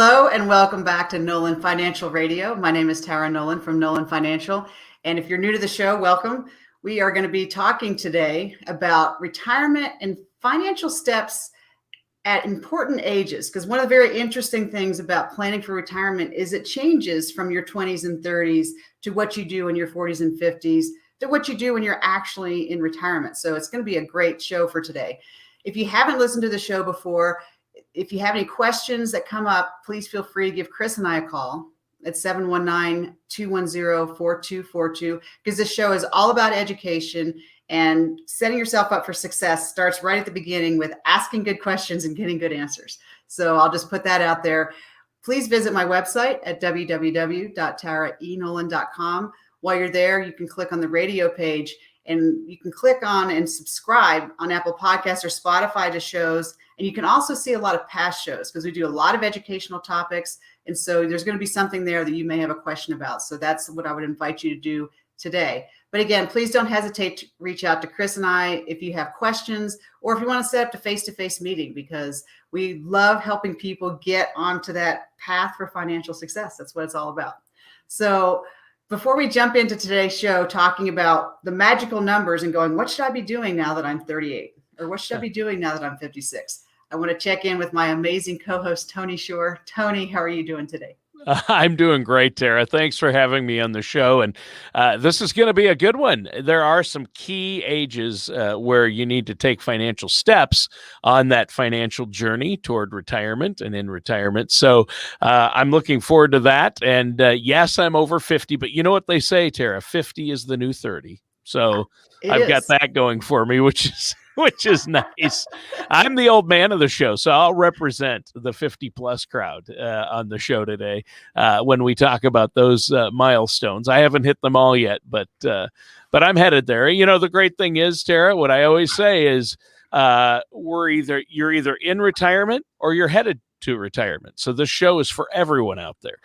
Hello and welcome back to Nolan Financial Radio. My name is Tara Nolan from Nolan Financial. And if you're new to the show, welcome. We are going to be talking today about retirement and financial steps at important ages. Because one of the very interesting things about planning for retirement is it changes from your 20s and 30s to what you do in your 40s and 50s to what you do when you're actually in retirement. So it's going to be a great show for today. If you haven't listened to the show before, if you have any questions that come up, please feel free to give Chris and I a call at 719-210-4242, because this show is all about education, and setting yourself up for success starts right at the beginning with asking good questions and getting good answers. So I'll just put that out there. Please visit my website at www.taraenolan.com. While you're there, you can click on the radio page and you can click on and subscribe on Apple Podcasts or Spotify to shows. And you can also see a lot of past shows because we do a lot of educational topics. And so there's going to be something there that you may have a question about. So that's what I would invite you to do today. But again, please don't hesitate to reach out to Chris and I if you have questions or if you want to set up a face-to-face meeting, because we love helping people get onto that path for financial success. That's what it's all about. So before we jump into today's show, talking about the magical numbers and going, what should I be doing now that I'm 38? Or what should I be doing now that I'm 56? I want to check in with my amazing co-host, Tony Shore. Tony, how are you doing today? I'm doing great, Tara. Thanks for having me on the show. And this is going to be a good one. There are some key ages where you need to take financial steps on that financial journey toward retirement and in retirement. So I'm looking forward to that. And yes, I'm over 50, but you know what they say, Tara, 50 is the new 30. So I've got that going for me, which is nice. I'm the old man of the show, so I'll represent the 50-plus crowd on the show today when we talk about those milestones. I haven't hit them all yet, but I'm headed there. You know, the great thing is, Tara, what I always say is you're either in retirement or you're headed to retirement. So this show is for everyone out there.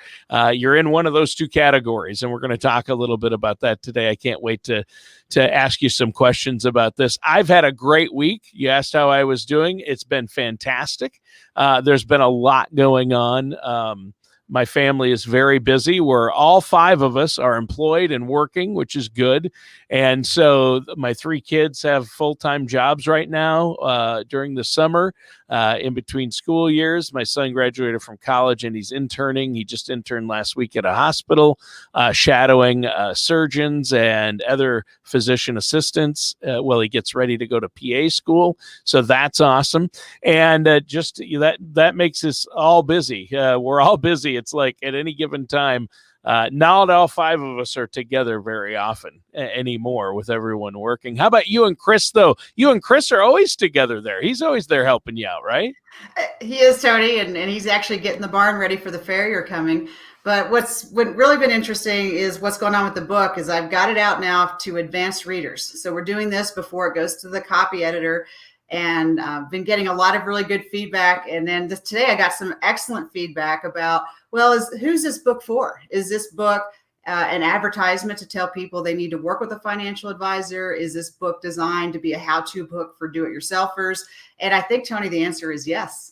You're in one of those two categories, and we're going to talk a little bit about that today. I can't wait to ask you some questions about this. I've had a great week. You asked how I was doing. It's been fantastic. There's been a lot going on. My family is very busy. We're all five of us are employed and working, which is good. And so my three kids have full-time jobs right now during the summer, in between school years. My son graduated from college and he's interning. He just interned last week at a hospital, shadowing surgeons and other physician assistants while he gets ready to go to PA school. So that's awesome. And that makes us all busy. We're all busy. It's like at any given time, not all five of us are together very often anymore with everyone working. How about you and Chris, though? You and Chris are always together there. He's always there helping you out, right? He is, Tony, and he's actually getting the barn ready for the fair you're coming. But what's really been interesting is what's going on with the book is I've got it out now to advanced readers. So we're doing this before it goes to the copy editor. And been getting a lot of really good feedback. And then today I got some excellent feedback about, who's this book for? Is this book an advertisement to tell people they need to work with a financial advisor? Is this book designed to be a how-to book for do-it-yourselfers? And I think, Tony, the answer is yes.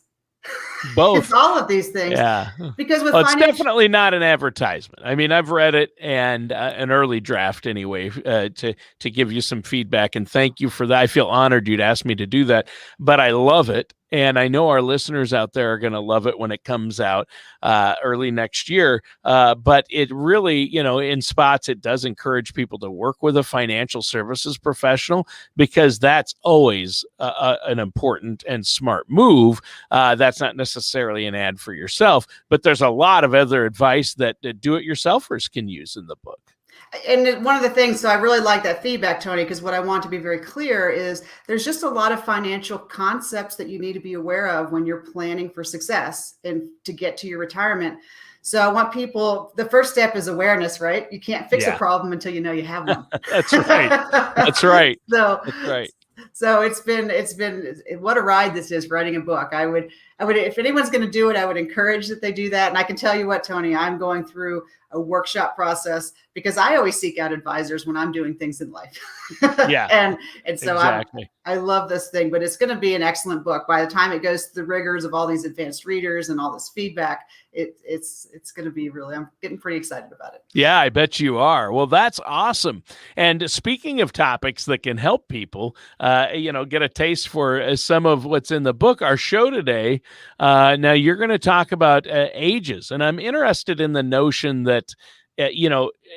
Both. It's all of these things. Yeah. Because it's definitely not an advertisement. I mean, I've read it and an early draft anyway to give you some feedback. And thank you for that. I feel honored you'd ask me to do that. But I love it. And I know our listeners out there are going to love it when it comes out early next year. But it really, in spots, it does encourage people to work with a financial services professional, because that's always an important and smart move. That's not necessarily an ad for yourself, but there's a lot of other advice that do-it-yourselfers can use in the book. And one of the things, so I really like that feedback, Tony, because what I want to be very clear is there's just a lot of financial concepts that you need to be aware of when you're planning for success and to get to your retirement. So I want people, the first step is awareness, right? You can't fix a problem until you know you have one. That's right. That's right. That's right. So it's been what a ride this is, writing a book. I would, if anyone's going to do it, I would encourage that they do that. And I can tell you what, Tony, I'm going through a workshop process, because I always seek out advisors when I'm doing things in life. Yeah, and so exactly. I love this thing, but it's going to be an excellent book. By the time it goes through the rigors of all these advanced readers and all this feedback, it's going to be really, I'm getting pretty excited about it. Yeah, I bet you are. Well, that's awesome. And speaking of topics that can help people, get a taste for some of what's in the book, our show today, now you're going to talk about ages. And I'm interested in the notion that,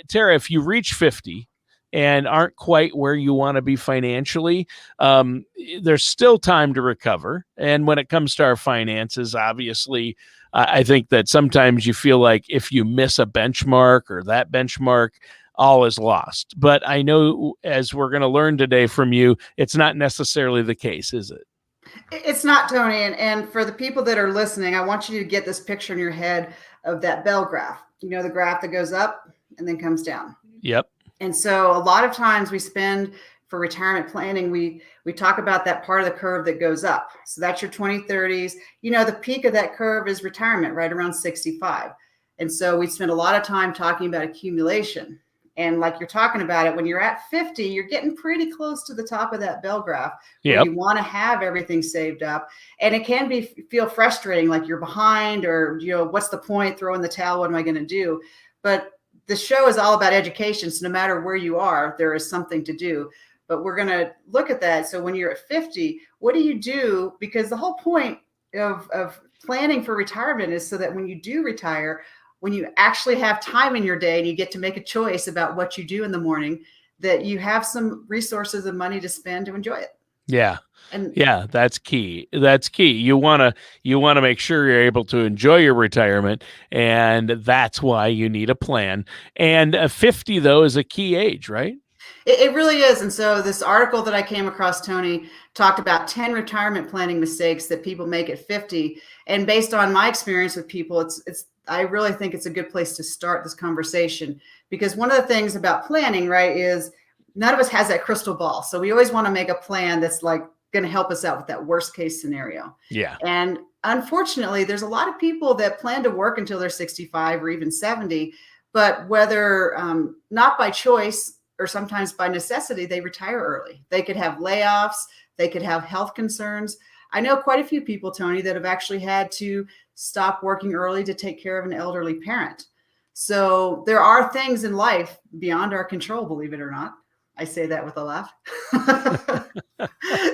Tara, if you reach 50 and aren't quite where you want to be financially, there's still time to recover. And when it comes to our finances, obviously, I think that sometimes you feel like if you miss a benchmark or that benchmark, all is lost. But I know, as we're going to learn today from you, it's not necessarily the case, is it? It's not, Tony. And for the people that are listening, I want you to get this picture in your head of that bell graph. You know, the graph that goes up and then comes down. Yep. And so a lot of times we spend for retirement planning, we talk about that part of the curve that goes up. So that's your 2030s. You know, the peak of that curve is retirement, right around 65. And so we spend a lot of time talking about accumulation. And like you're talking about it, when you're at 50, you're getting pretty close to the top of that bell graph where you want to have everything saved up. And it can feel frustrating, like you're behind, or, what's the point, throwing the towel, what am I going to do? But the show is all about education. So no matter where you are, there is something to do. But we're going to look at that. So when you're at 50, what do you do? Because the whole point of planning for retirement is so that when you do retire, when you actually have time in your day and you get to make a choice about what you do in the morning, that you have some resources and money to spend to enjoy it. Yeah. And yeah, that's key. That's key. You want to make sure you're able to enjoy your retirement, and that's why you need a plan. And 50 though is a key age, right? It really is. And so this article that I came across, Tony, talked about 10 retirement planning mistakes that people make at 50. And based on my experience with people, I really think it's a good place to start this conversation, because one of the things about planning, right, is none of us has that crystal ball. So we always want to make a plan that's like going to help us out with that worst case scenario. Yeah. And unfortunately, there's a lot of people that plan to work until they're 65 or even 70, but whether not by choice or sometimes by necessity, they retire early. They could have layoffs. They could have health concerns. I know quite a few people, Tony, that have actually had to stop working early to take care of an elderly parent. So there are things in life beyond our control, believe it or not. I say that with a laugh.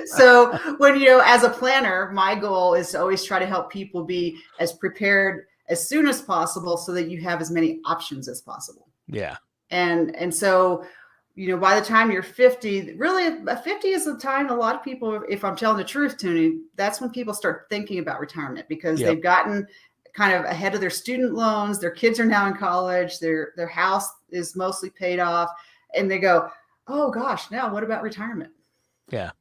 So when, as a planner, my goal is to always try to help people be as prepared as soon as possible so that you have as many options as possible. Yeah. And so, by the time you're 50, really 50 is the time a lot of people, if I'm telling the truth, Tony, that's when people start thinking about retirement, because they've gotten kind of ahead of their student loans. Their kids are now in college. Their house is mostly paid off. And they go, oh gosh, now what about retirement? Yeah.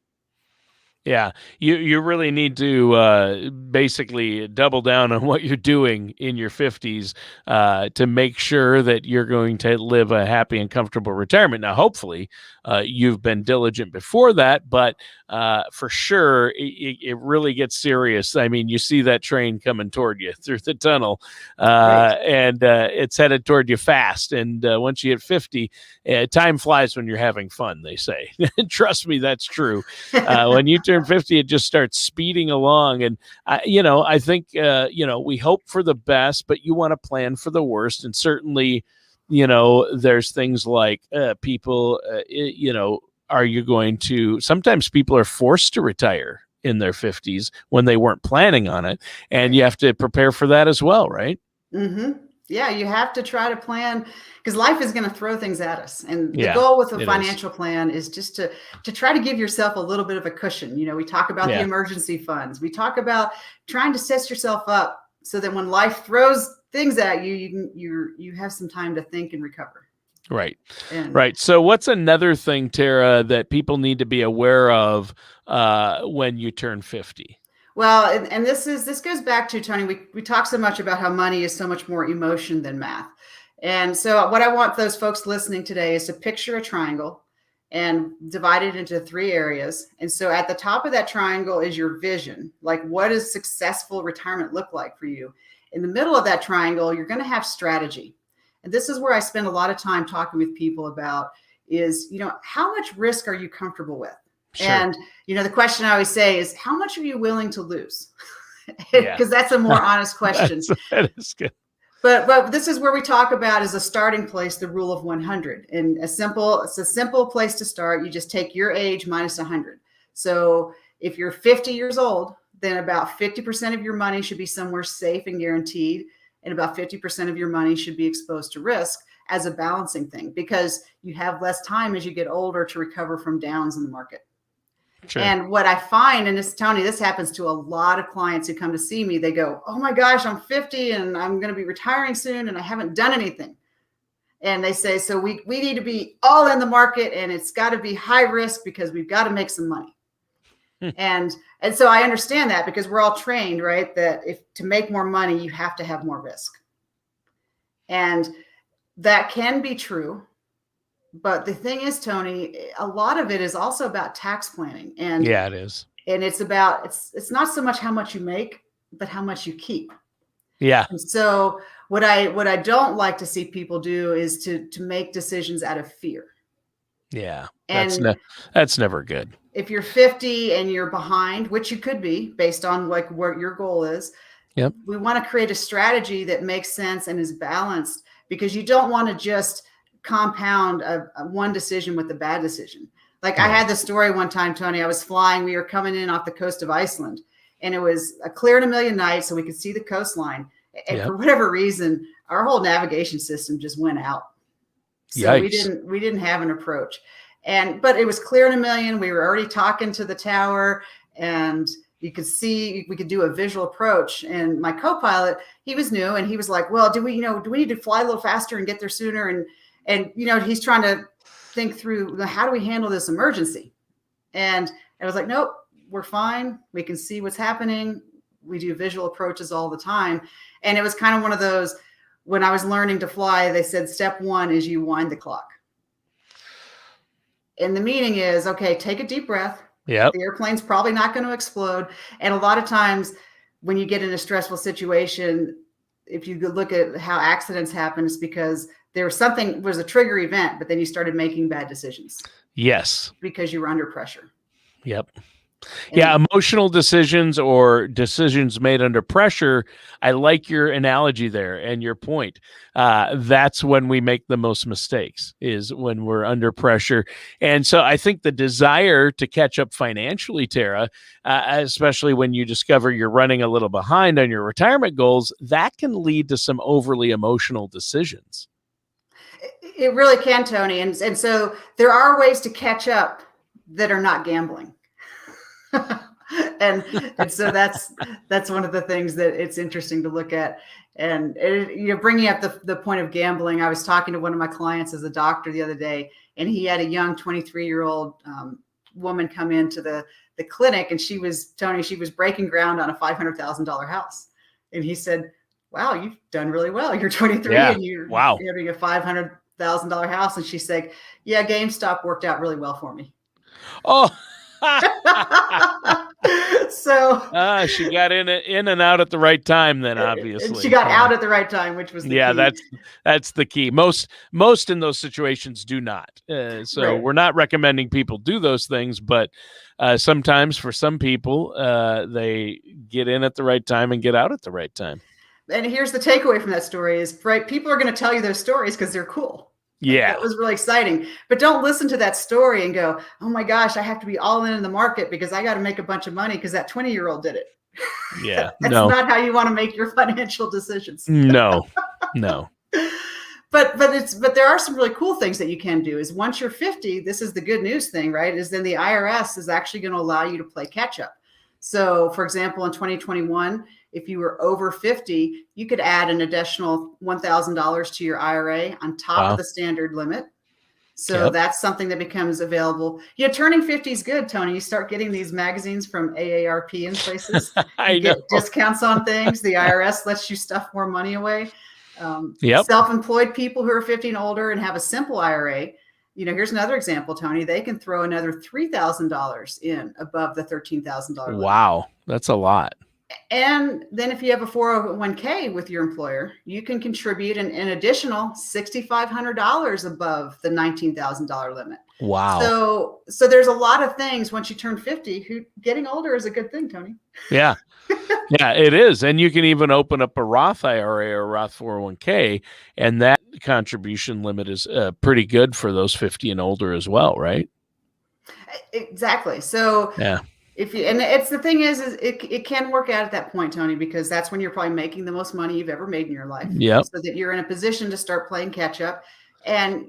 Yeah, you really need to basically double down on what you're doing in your 50s to make sure that you're going to live a happy and comfortable retirement. Now, hopefully, you've been diligent before that, but for sure, it really gets serious. I mean, you see that train coming toward you through the tunnel, and it's headed toward you fast. And once you hit 50, time flies when you're having fun, they say. Trust me, that's true. When you turn 50, it just starts speeding along. And, I think, we hope for the best, but you want to plan for the worst. And certainly, there's things like people, are you going to, sometimes people are forced to retire in their 50s when they weren't planning on it. And you have to prepare for that as well, right? Mm-hmm. Yeah, you have to try to plan, because life is going to throw things at us. And the goal with a financial plan is just to try to give yourself a little bit of a cushion. We talk about the emergency funds. We talk about trying to set yourself up so that when life throws things at you, you have some time to think and recover. Right. Right. So what's another thing, Tara, that people need to be aware of when you turn 50? Well, and this goes back to, Tony, we talk so much about how money is so much more emotion than math. And so what I want those folks listening today is to picture a triangle and divide it into 3 areas. And so at the top of that triangle is your vision. Like, what does successful retirement look like for you? In the middle of that triangle, you're going to have strategy. And this is where I spend a lot of time talking with people about is, how much risk are you comfortable with? Sure. And, the question I always say is, how much are you willing to lose? Yeah. Because that's a more honest question. That is good. But this is where we talk about as a starting place, the rule of 100. And it's a simple place to start. You just take your age minus 100. So if you're 50 years old, then about 50% of your money should be somewhere safe and guaranteed. And about 50% of your money should be exposed to risk as a balancing thing, because you have less time as you get older to recover from downs in the market. Sure. And what I find, and Tony, this happens to a lot of clients who come to see me, they go, oh my gosh, I'm 50 and I'm going to be retiring soon and I haven't done anything. And they say, so we need to be all in the market and it's got to be high risk because we've got to make some money. And so I understand that, because we're all trained, right? That to make more money, you have to have more risk. And that can be true. But the thing is, Tony, a lot of it is also about tax planning. And yeah, it is. And it's about, it's not so much how much you make, but how much you keep. Yeah. And so what I don't like to see people do is to make decisions out of fear. Yeah. And that's never good. If you're 50 and you're behind, which you could be based on like what your goal is. Yep. We want to create a strategy that makes sense and is balanced, because you don't want to just compound a one decision with a bad decision. Like I had the story one time, Tony, I was flying, we were coming in off the coast of Iceland, and it was a clear in a million night, so we could see the coastline. And for whatever reason, our whole navigation system just went out. So Yikes. we didn't have an approach. But it was clear in a million. We were already talking to the tower, and you could see, we could do a visual approach. And my co-pilot, he was new, and he was like, well, do we need to fly a little faster and get there sooner? And he's trying to think through, how do we handle this emergency? And I was like, nope, we're fine. We can see what's happening. We do visual approaches all the time. And it was kind of one of those, when I was learning to fly, they said, step one is you wind the clock. And the meaning is, okay, take a deep breath. Yeah. The airplane's probably not going to explode. And a lot of times when you get in a stressful situation, if you look at how accidents happen, it's because there was a trigger event, but then you started making bad decisions. Yes. Because you were under pressure. Yep. Yeah, emotional decisions or decisions made under pressure. I like your analogy there and your point. That's when we make the most mistakes, is when we're under pressure. And so I think the desire to catch up financially, Tara, especially when you discover you're running a little behind on your retirement goals, that can lead to some overly emotional decisions. It really can, Tony. And so there are ways to catch up that are not gambling. and so that's one of the things that it's interesting to look at. And bringing up the point of gambling, I was talking to one of my clients as a doctor the other day, and he had a young 23-year-old woman come into the clinic, and she was breaking ground on a $500,000 house. And he said, wow, you've done really well. You're 23 and you're having a $500,000 house. And she's like, yeah, GameStop worked out really well for me. Oh, so she got in and out at the right time. Then obviously she got out at the right time, which was the key. That's the key. Most in those situations do not. So we're not recommending people do those things, but sometimes for some people, they get in at the right time and get out at the right time. And here's the takeaway from that story is, right, people are going to tell you those stories because they're cool. Yeah. That was really exciting. But don't listen to that story and go, oh my gosh, I have to be all in the market because I got to make a bunch of money because that 20-year-old did it. Yeah. That's not how you want to make your financial decisions. No. But there are some really cool things that you can do. Is once you're 50, this is the good news thing, right? Is then the IRS is actually going to allow you to play catch up. So for example, in 2021, if you were over 50, you could add an additional $1,000 to your IRA on top of the standard limit. So that's something that becomes available. Turning 50 is good, Tony. You start getting these magazines from AARP and places. You get discounts on things. The IRS lets you stuff more money away. Self-employed people who are 50 and older and have a simple IRA, here's another example, Tony. They can throw another $3,000 in above the $13,000 limit. Wow, that's a lot. And then if you have a 401k with your employer, you can contribute an additional $6,500 above the $19,000 limit. Wow. So there's a lot of things once you turn 50, getting older is a good thing, Tony. Yeah. Yeah, it is. And you can even open up a Roth IRA or a Roth 401k, and that contribution limit is pretty good for those 50 and older as well, right? Exactly. So yeah. And it's the thing is it can work out at that point, Tony, because that's when you're probably making the most money you've ever made in your life. Yep. So that you're in a position to start playing catch up. And,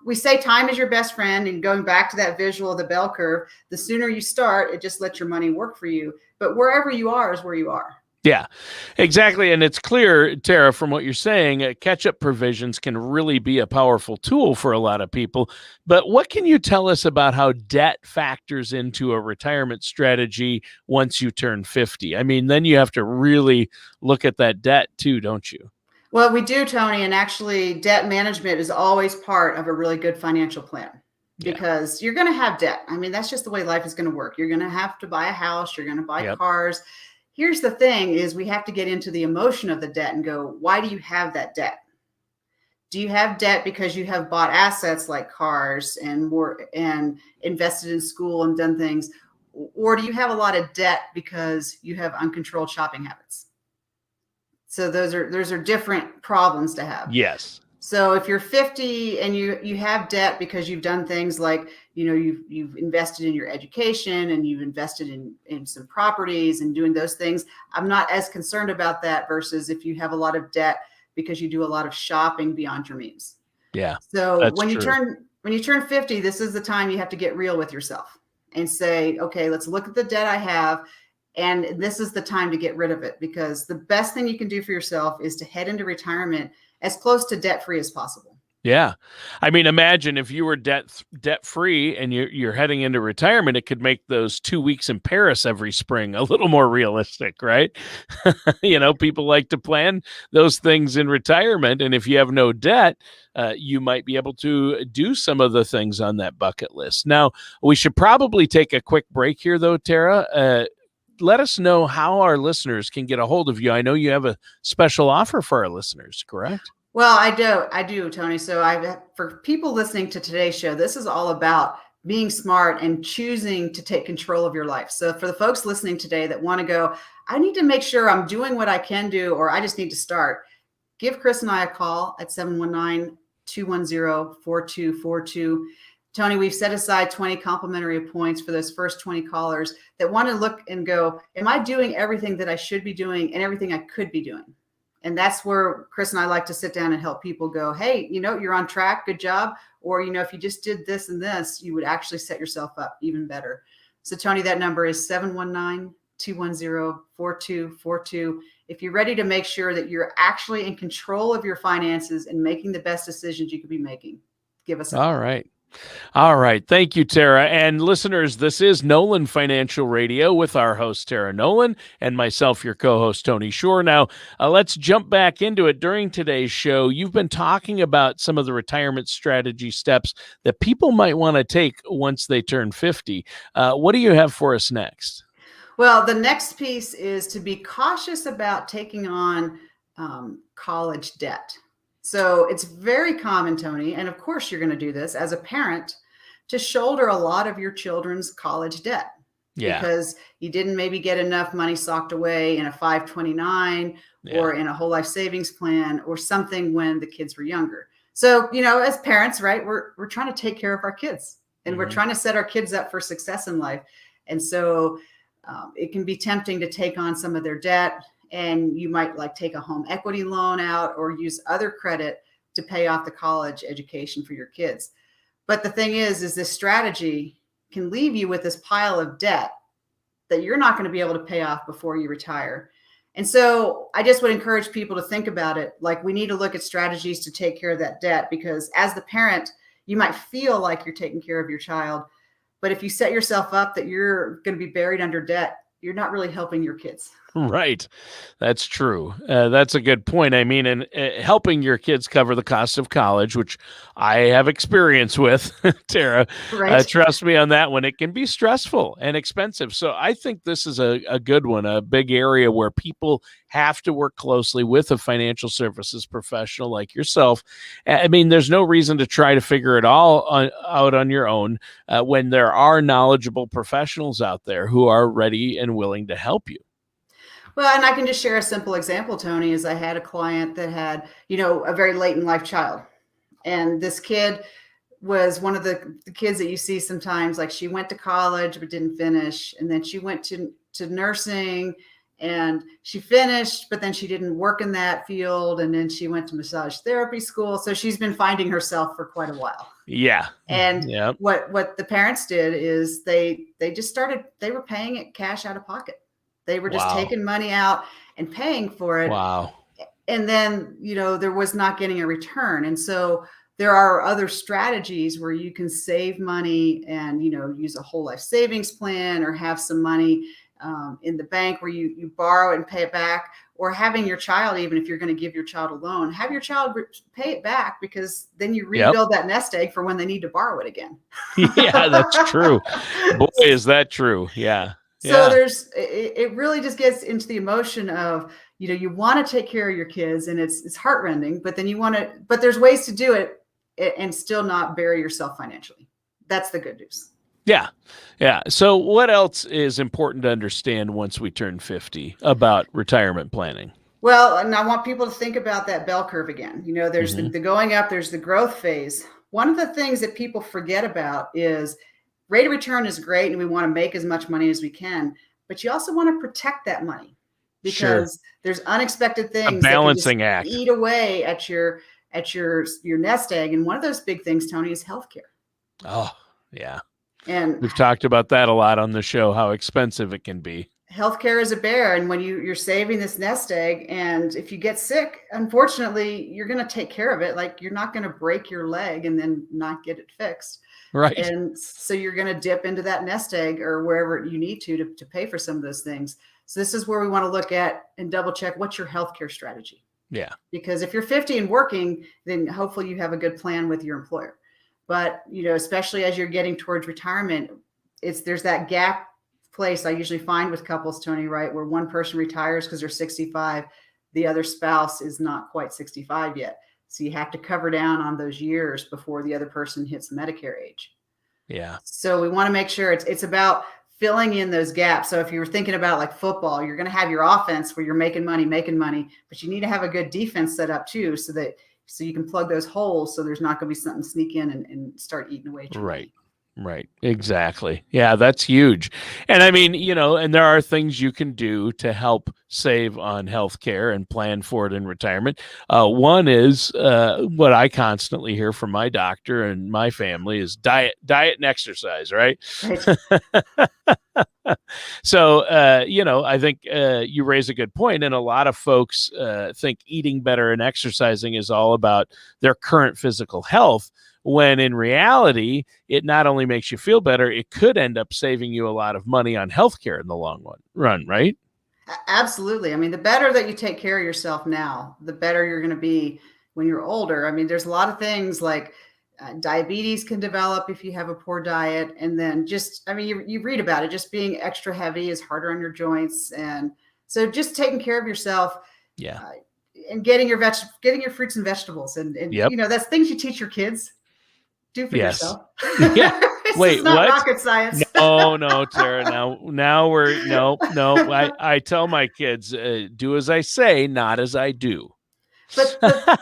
we say time is your best friend, and going back to that visual of the bell curve, the sooner you start, it just lets your money work for you. But wherever you are is where you are. Yeah, exactly. And it's clear, Tara, from what you're saying, catch-up provisions can really be a powerful tool for a lot of people. But what can you tell us about how debt factors into a retirement strategy once you turn 50? I mean, then you have to really look at that debt too, don't you? Well, we do, Tony. And actually, debt management is always part of a really good financial plan. Because you're going to have debt. I mean, that's just the way life is going to work. You're going to have to buy a house. You're going to buy cars. Here's the thing is we have to get into the emotion of the debt and go, why do you have that debt? Do you have debt because you have bought assets like cars and more and invested in school and done things? Or do you have a lot of debt because you have uncontrolled shopping habits? So those are different problems to have. Yes. So if you're 50 and you have debt because you've done things like, you've invested in your education and you've invested in some properties and doing those things, I'm not as concerned about that versus if you have a lot of debt because you do a lot of shopping beyond your means. Yeah. So when you turn 50, this is the time you have to get real with yourself and say, okay, let's look at the debt I have. And this is the time to get rid of it, because the best thing you can do for yourself is to head into retirement as close to debt-free as possible. Yeah. I mean, imagine if you were debt-free and you're heading into retirement, it could make those 2 weeks in Paris every spring a little more realistic, right? People like to plan those things in retirement. And if you have no debt, you might be able to do some of the things on that bucket list. Now, we should probably take a quick break here, though, Tara. Let us know how our listeners can get a hold of you. I know you have a special offer for our listeners, correct? Well, I do, Tony. So for people listening to today's show, this is all about being smart and choosing to take control of your life. So for the folks listening today that want to go, I need to make sure I'm doing what I can do, or I just need to start, give Chris and I a call at 719-210-4242. Tony, we've set aside 20 complimentary points for those first 20 callers that want to look and go, am I doing everything that I should be doing and everything I could be doing? And that's where Chris and I like to sit down and help people go, hey, you're on track. Good job. Or, if you just did this and this, you would actually set yourself up even better. So, Tony, that number is 719-210-4242. If you're ready to make sure that you're actually in control of your finances and making the best decisions you could be making, give us a call. All right. All right. Thank you, Tara. And listeners, this is Nolan Financial Radio with our host, Tara Nolan, and myself, your co-host, Tony Shore. Now, let's jump back into it. During today's show, you've been talking about some of the retirement strategy steps that people might want to take once they turn 50. What do you have for us next? Well, the next piece is to be cautious about taking on college debt. So it's very common, Tony, and of course you're going to do this as a parent, to shoulder a lot of your children's college debt. Yeah. Because you didn't maybe get enough money socked away in a 529 or in a whole life savings plan or something when the kids were younger. So, as parents, right, we're trying to take care of our kids and we're trying to set our kids up for success in life. And so it can be tempting to take on some of their debt. And you might take a home equity loan out or use other credit to pay off the college education for your kids. But the thing is this strategy can leave you with this pile of debt that you're not going to be able to pay off before you retire. And so I just would encourage people to think about it. We need to look at strategies to take care of that debt, because as the parent, you might feel like you're taking care of your child. But if you set yourself up that you're going to be buried under debt, you're not really helping your kids. Right. That's true. That's a good point. I mean, and helping your kids cover the cost of college, which I have experience with, Tara, Right. trust me on that one. It can be stressful and expensive. So I think this is a good one, a big area where people have to work closely with a financial services professional like yourself. I mean, there's no reason to try to figure it all out on your own when there are knowledgeable professionals out there who are ready and willing to help you. Well, and I can just share a simple example, Tony, is I had a client that had, a very late in life child. And this kid was one of the kids that you see sometimes, like she went to college but didn't finish. And then she went to nursing and she finished, but then she didn't work in that field. And then she went to massage therapy school. So she's been finding herself for quite a while. Yeah. And Yep. what the parents did is they were paying it cash out of pocket. They were just Wow. taking money out and paying for it. Wow. And then, there was not getting a return. And so there are other strategies where you can save money and, use a whole life savings plan or have some money in the bank where you borrow and pay it back, or having your child, even if you're going to give your child a loan, have your child pay it back, because then you rebuild that nest egg for when they need to borrow it again. Yeah, that's true. Boy, is that true. Yeah. So it really just gets into the emotion of, you want to take care of your kids, and it's heartrending, but then but there's ways to do it and still not bury yourself financially. That's the good news. Yeah. Yeah. So what else is important to understand once we turn 50 about retirement planning? Well, and I want people to think about that bell curve again. There's the going up, there's the growth phase. One of the things that people forget about is rate of return is great, and we want to make as much money as we can, but you also want to protect that money, because there's unexpected things, a balancing that act, eat away at your nest egg. And one of those big things, Tony, is healthcare. Oh, yeah. And we've talked about that a lot on the show, how expensive it can be. Healthcare is a bear. And when you're saving this nest egg, and if you get sick, unfortunately, you're going to take care of it. Like, you're not going to break your leg and then not get it fixed. Right. And so you're going to dip into that nest egg or wherever you need to pay for some of those things. So this is where we want to look at and double check, what's your healthcare strategy? Yeah. Because if you're 50 and working, then hopefully you have a good plan with your employer. But, especially as you're getting towards retirement, there's that gap place I usually find with couples, Tony, right, where one person retires because they're 65, the other spouse is not quite 65 yet. So you have to cover down on those years before the other person hits Medicare age. Yeah. So we want to make sure it's about filling in those gaps. So if you were thinking about like football, you're going to have your offense where you're making money, but you need to have a good defense set up too, so you can plug those holes, so there's not going to be something sneak in and start eating away. Right. Right. Exactly. Yeah, that's huge. And I mean, and there are things you can do to help save on healthcare and plan for it in retirement. One is what I constantly hear from my doctor and my family is diet and exercise, right? So, I think you raise a good point. And a lot of folks think eating better and exercising is all about their current physical health, when in reality, it not only makes you feel better, it could end up saving you a lot of money on healthcare in the long run, right? Absolutely. I mean, the better that you take care of yourself now, the better you're going to be when you're older. I mean, there's a lot of things like diabetes can develop if you have a poor diet. And then you read about it, just being extra heavy is harder on your joints. And so just taking care of yourself. Yeah. And getting your fruits and vegetables. And yep. That's things you teach your kids. Do for yourself. Yeah. Wait, not what? Rocket science. No, Tara. Now we're no. I tell my kids, do as I say, not as I do. But the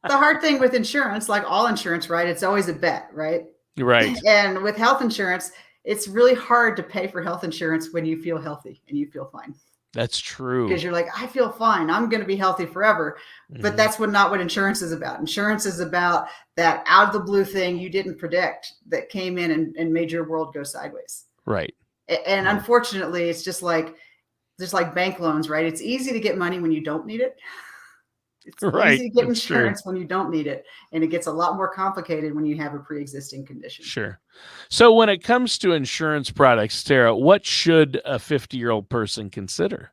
hard thing with insurance, like all insurance, right? It's always a bet, right? Right. And with health insurance, it's really hard to pay for health insurance when you feel healthy and you feel fine. That's true. Because you're like, I feel fine. I'm going to be healthy forever. But that's not what insurance is about. Insurance is about that out of the blue thing you didn't predict that came in and made your world go sideways. Right. And unfortunately, it's just like bank loans, right? It's easy to get money when you don't need it. It's Right. easy to get That's true. insurance when you don't need it, and it gets a lot more complicated when you have a pre-existing condition. Sure. So when it comes to insurance products, Tara, what should a 50-year-old person consider?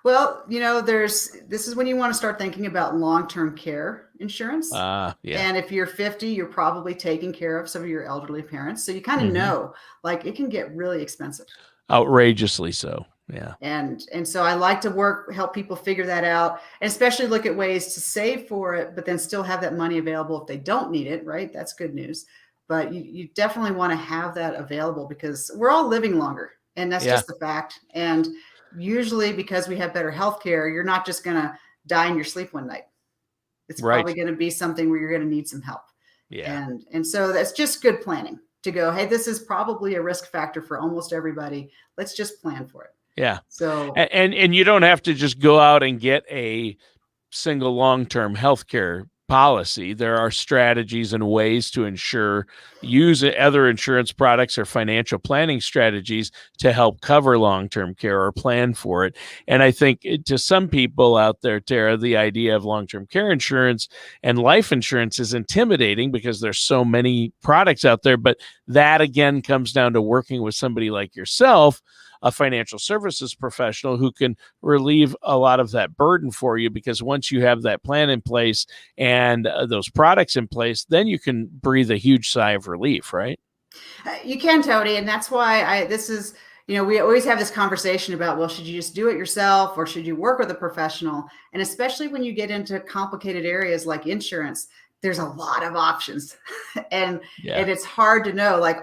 Well, this is when you want to start thinking about long-term care insurance. Yeah. And if you're 50, you're probably taking care of some of your elderly parents. So you kind of Mhm. know, like it can get really expensive. Outrageously so. Yeah. And so I like to help people figure that out, and especially look at ways to save for it, but then still have that money available if they don't need it, right? That's good news. But you definitely want to have that available because we're all living longer, and that's Yeah. just the fact. And usually because we have better health care, you're not just going to die in your sleep one night. It's probably Right. going to be something where you're going to need some help. Yeah. And so that's just good planning to go, hey, this is probably a risk factor for almost everybody. Let's just plan for it. Yeah. So And you don't have to just go out and get a single long-term healthcare policy. There are strategies and ways to use other insurance products or financial planning strategies to help cover long-term care or plan for it. And I think to some people out there, Tara, the idea of long-term care insurance and life insurance is intimidating because there's so many products out there. But that again comes down to working with somebody like yourself, a financial services professional who can relieve a lot of that burden for you, because once you have that plan in place and those products in place, then you can breathe a huge sigh of relief, right? you can, Tony. And that's why we always have this conversation about, well, should you just do it yourself or should you work with a professional? And especially when you get into complicated areas like insurance, there's a lot of options and it's hard to know, like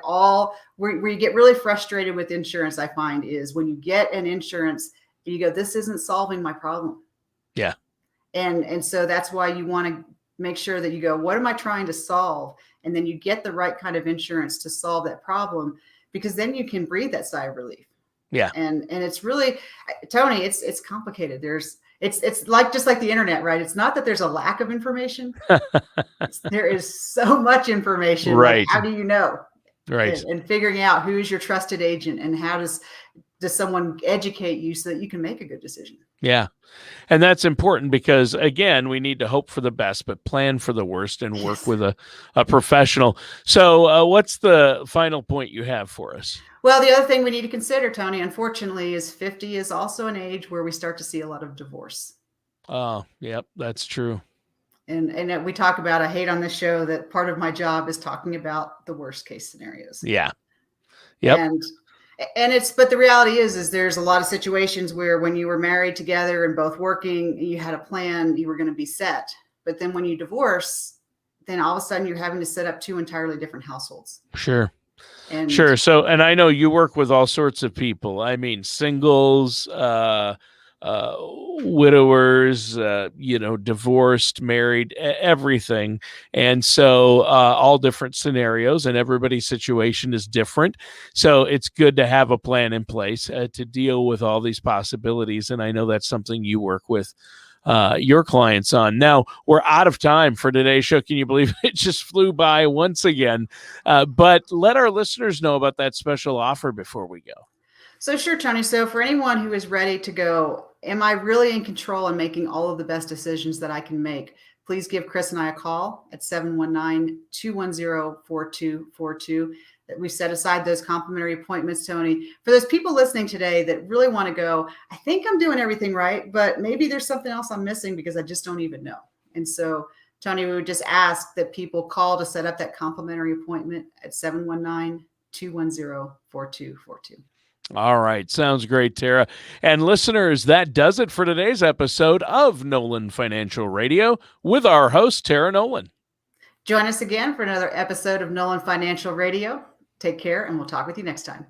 where you get really frustrated with insurance, I find, is when you get an insurance and you go, this isn't solving my problem. Yeah. And so that's why you want to make sure that you go, what am I trying to solve? And then you get the right kind of insurance to solve that problem, because then you can breathe that sigh of relief. Yeah. And it's really, Tony, it's complicated. It's like, just like the internet, right? It's not that there's a lack of information. There is so much information. Right. Like, how do you know? Right. And figuring out who's your trusted agent and how does someone educate you so that you can make a good decision. Yeah. And that's important because, again, we need to hope for the best, but plan for the worst and work with a professional. So what's the final point you have for us? Well, the other thing we need to consider, Tony, unfortunately, is 50 is also an age where we start to see a lot of divorce. Oh, yep, that's true. And we talk about, I hate on this show that part of my job is talking about the worst case scenarios. Yeah. Yep. But the reality is there's a lot of situations where when you were married together and both working, you had a plan, you were going to be set. But then when you divorce, then all of a sudden you're having to set up two entirely different households. Sure. Sure. So, and I know you work with all sorts of people. I mean, singles, widowers, divorced, married, everything. And so all different scenarios, and everybody's situation is different. So it's good to have a plan in place to deal with all these possibilities. And I know that's something you work with your clients on. Now, we're out of time for today's show. Can you believe it just flew by once again? But let our listeners know about that special offer before we go. So sure, Tony. So for anyone who is ready to go, am I really in control and making all of the best decisions that I can make? Please give Chris and I a call at 719-210-4242. We set aside those complimentary appointments, Tony, for those people listening today that really want to go, I think I'm doing everything right, but maybe there's something else I'm missing because I just don't even know. And so, Tony, we would just ask that people call to set up that complimentary appointment at 719-210-4242. All right. Sounds great, Tara. And listeners, that does it for today's episode of Nolan Financial Radio with our host, Tara Nolan. Join us again for another episode of Nolan Financial Radio. Take care, and we'll talk with you next time.